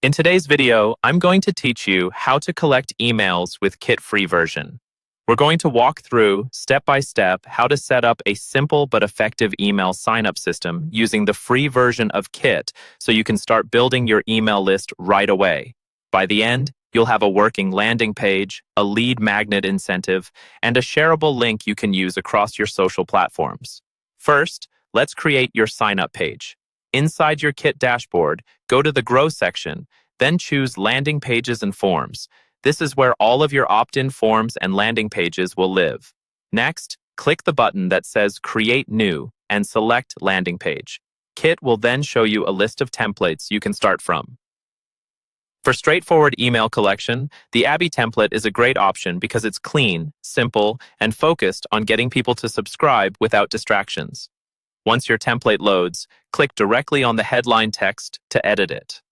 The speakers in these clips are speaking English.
In today's video, I'm going to teach you how to collect emails with Kit free version. We're going to walk through, step by step, how to set up a simple but effective email sign-up system using the free version of Kit so you can start building your email list right away. By the end, you'll have a working landing page, a lead magnet incentive, and a shareable link you can use across your social platforms. First, let's create your sign-up page. Inside your Kit dashboard, go to the Grow section, then choose Landing Pages and Forms. This is where all of your opt-in forms and landing pages will live. Next, click the button that says Create New and select Landing Page. Kit will then show you a list of templates you can start from. For straightforward email collection, the Abby template is a great option because it's clean, simple, and focused on getting people to subscribe without distractions. Once your template loads, click directly on the headline text to edit it.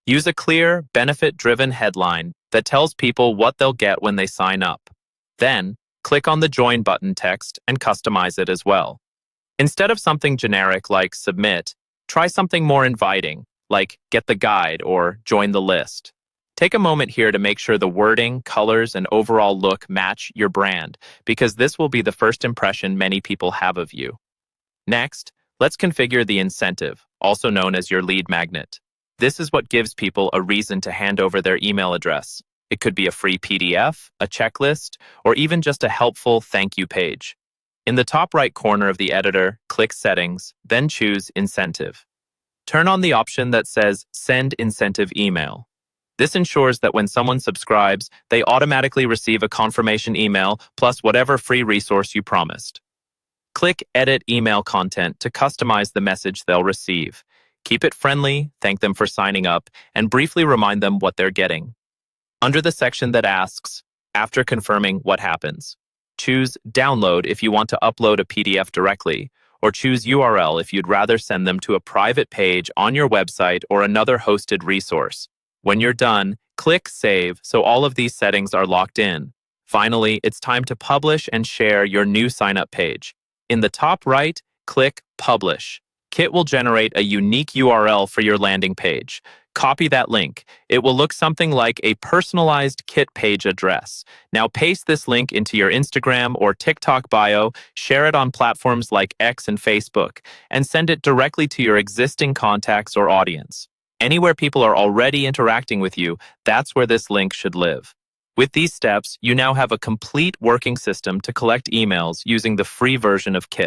Use a clear, benefit-driven headline that tells people what they'll get when they sign up. Then, click on the Join button text and customize it as well. Instead of something generic like Submit, try something more inviting, like Get the Guide or Join the List. Take a moment here to make sure the wording, colors, and overall look match your brand, because this will be the first impression many people have of you. Next, let's configure the incentive, also known as your lead magnet. This is what gives people a reason to hand over their email address. It could be a free PDF, a checklist, or even just a helpful thank you page. In the top right corner of the editor, click Settings, then choose Incentive. Turn on the option that says Send Incentive Email. This ensures that when someone subscribes, they automatically receive a confirmation email plus whatever free resource you promised. Click Edit Email Content to customize the message they'll receive. Keep it friendly, thank them for signing up, and briefly remind them what they're getting. Under the section that asks, after confirming what happens, choose Download if you want to upload a PDF directly, or choose URL if you'd rather send them to a private page on your website or another hosted resource. When you're done, click Save so all of these settings are locked in. Finally, it's time to publish and share your new sign-up page. In the top right, click Publish. Kit will generate a unique URL for your landing page. Copy that link. It will look something like a personalized Kit page address. Now paste this link into your Instagram or TikTok bio, share it on platforms like X and Facebook, and send it directly to your existing contacts or audience. Anywhere people are already interacting with you, that's where this link should live. With these steps, you now have a complete working system to collect emails using the free version of Kit.